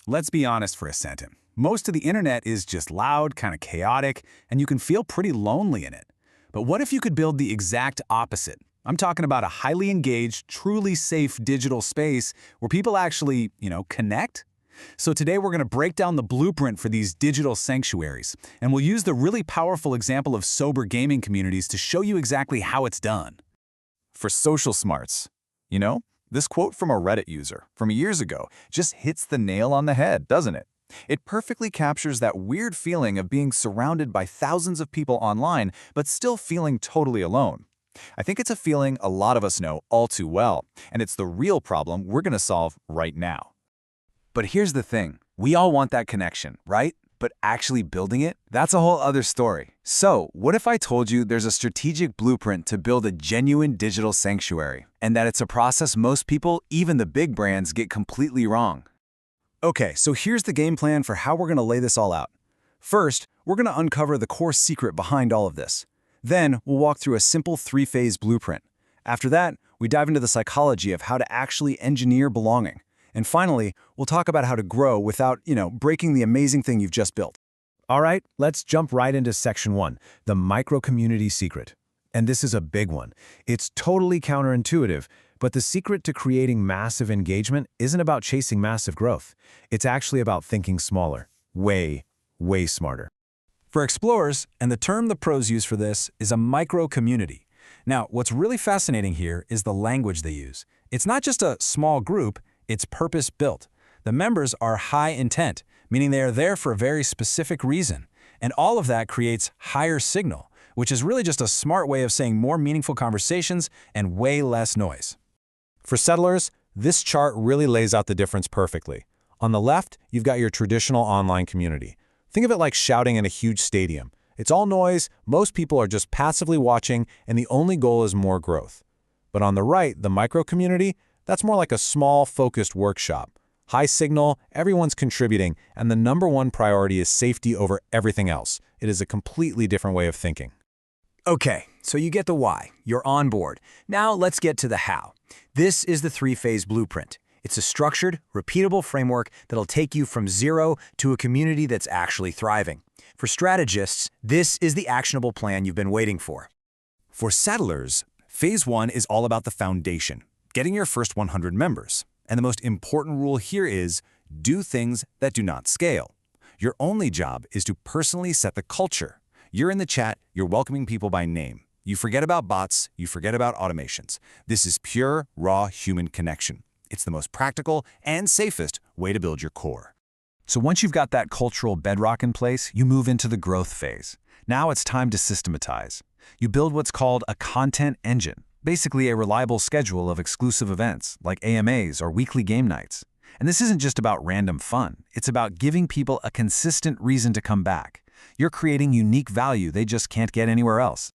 Let's be honest for a second. Most of the internet is just loud, kind of chaotic, and you can feel pretty lonely in it. But what if you could build the exact opposite? I'm talking about a highly engaged, truly safe digital space where people actually, connect. So today we're going to break down the blueprint for these digital sanctuaries, and we'll use the really powerful example of sober gaming communities to show you exactly how it's done. For social smarts. This quote from a Reddit user from years ago just hits the nail on the head, doesn't it? It perfectly captures that weird feeling of being surrounded by thousands of people online, but still feeling totally alone. I think it's a feeling a lot of us know all too well, and it's the real problem we're going to solve right now. But here's the thing. We all want that connection, right? But actually building it, that's a whole other story. So, what if I told you there's a strategic blueprint to build a genuine digital sanctuary, and that it's a process most people, even the big brands, get completely wrong? Okay, so here's the game plan for how we're going to lay this all out. First, we're going to uncover the core secret behind all of this. Then, we'll walk through a simple three-phase blueprint. After that, we dive into the psychology of how to actually engineer belonging. And finally, we'll talk about how to grow without, breaking the amazing thing you've just built. All right, let's jump right into section 1, the micro-community secret. And this is a big one. It's totally counterintuitive, but the secret to creating massive engagement isn't about chasing massive growth. It's actually about thinking smaller. Way, way smarter. For explorers, and the term the pros use for this, is a micro-community. Now, what's really fascinating here is the language they use. It's not just a small group, it's purpose-built. The members are high intent, meaning they are there for a very specific reason. And all of that creates higher signal, which is really just a smart way of saying more meaningful conversations and way less noise. For settlers, this chart really lays out the difference perfectly. On the left, you've got your traditional online community. Think of it like shouting in a huge stadium. It's all noise, most people are just passively watching, and the only goal is more growth. But on the right, the micro-community, that's more like a small, focused workshop. High signal, everyone's contributing, and the number one priority is safety over everything else. It is a completely different way of thinking. Okay, so you get the why. You're on board. Now let's get to the how. This is the three-phase blueprint. It's a structured, repeatable framework that'll take you from zero to a community that's actually thriving. For strategists, this is the actionable plan you've been waiting for. For settlers, phase 1 is all about the foundation, getting your first 100 members. And the most important rule here is, do things that do not scale. Your only job is to personally set the culture. You're in the chat, you're welcoming people by name. You forget about bots, you forget about automations. This is pure, raw human connection. It's the most practical and safest way to build your core. So once you've got that cultural bedrock in place, you move into the growth phase. Now it's time to systematize. You build what's called a content engine, basically a reliable schedule of exclusive events like AMAs or weekly game nights. And this isn't just about random fun. It's about giving people a consistent reason to come back. You're creating unique value they just can't get anywhere else.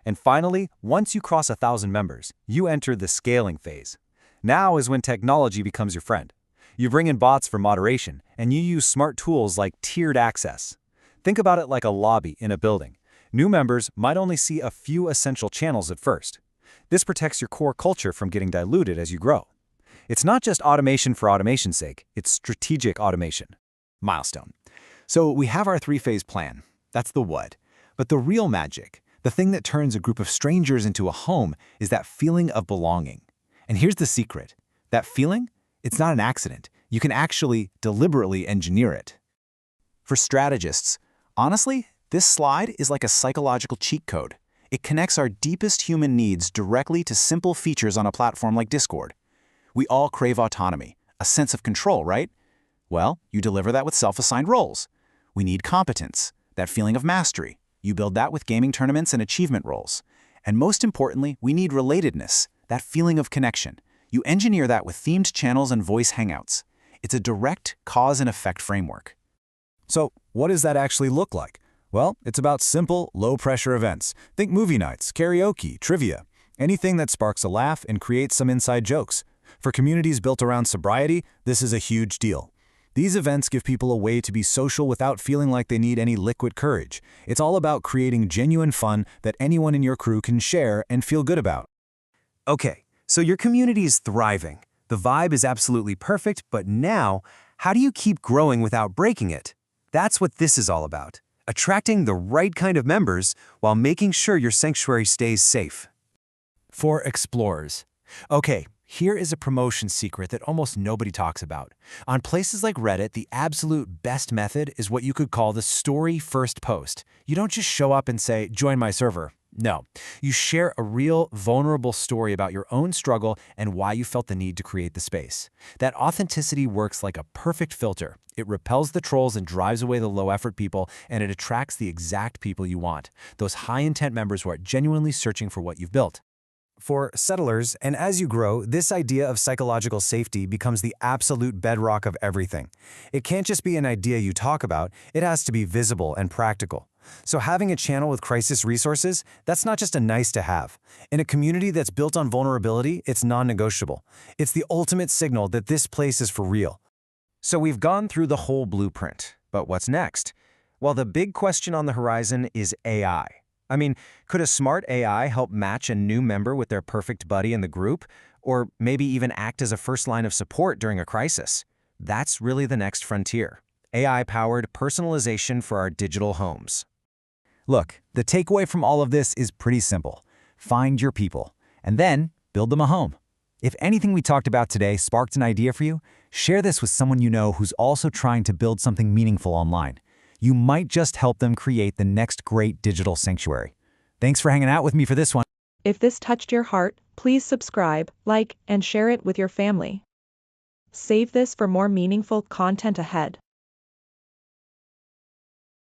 And finally, once you cross 1,000 members, you enter the scaling phase. Now is when technology becomes your friend. You bring in bots for moderation, and you use smart tools like tiered access. Think about it like a lobby in a building. New members might only see a few essential channels at first. This protects your core culture from getting diluted as you grow. It's not just automation for automation's sake, it's strategic automation. Milestone. So we have our three-phase plan. That's the what. But the real magic, the thing that turns a group of strangers into a home, is that feeling of belonging. And here's the secret. That feeling, it's not an accident. You can actually deliberately engineer it. For strategists, honestly, this slide is like a psychological cheat code. It connects our deepest human needs directly to simple features on a platform like Discord. We all crave autonomy, a sense of control, right? Well, you deliver that with self-assigned roles. We need competence, that feeling of mastery. You build that with gaming tournaments and achievement roles. And most importantly, we need relatedness, that feeling of connection. You engineer that with themed channels and voice hangouts. It's a direct cause and effect framework. So, what does that actually look like? Well, it's about simple, low-pressure events. Think movie nights, karaoke, trivia, anything that sparks a laugh and creates some inside jokes. For communities built around sobriety, this is a huge deal. These events give people a way to be social without feeling like they need any liquid courage. It's all about creating genuine fun that anyone in your crew can share and feel good about. Okay, so your community is thriving. The vibe is absolutely perfect, but now, How do you keep growing without breaking it? That's what this is all about. Attracting the right kind of members while making sure your sanctuary stays safe. For explorers. Okay, here is a promotion secret that almost nobody talks about. On places like Reddit, the absolute best method is what you could call the story first post. You don't just show up and say, join my server. No, you share a real, vulnerable story about your own struggle and why you felt the need to create the space. That authenticity works like a perfect filter. It repels the trolls and drives away the low-effort people, and it attracts the exact people you want, those high-intent members who are genuinely searching for what you've built. For settlers, and as you grow, this idea of psychological safety becomes the absolute bedrock of everything. It can't just be an idea you talk about, it has to be visible and practical. So having a channel with crisis resources, that's not just a nice to have. In a community that's built on vulnerability, it's non-negotiable. It's the ultimate signal that this place is for real. So we've gone through the whole blueprint, but what's next? Well, the big question on the horizon is AI. I mean, could a smart AI help match a new member with their perfect buddy in the group, or maybe even act as a first line of support during a crisis? That's really the next frontier. AI-powered personalization for our digital homes. Look, the takeaway from all of this is pretty simple. Find your people, and then build them a home. If anything we talked about today sparked an idea for you, share this with someone you know who's also trying to build something meaningful online. You might just help them create the next great digital sanctuary. Thanks for hanging out with me for this one. If this touched your heart, please subscribe, like, and share it with your family. Save this for more meaningful content ahead.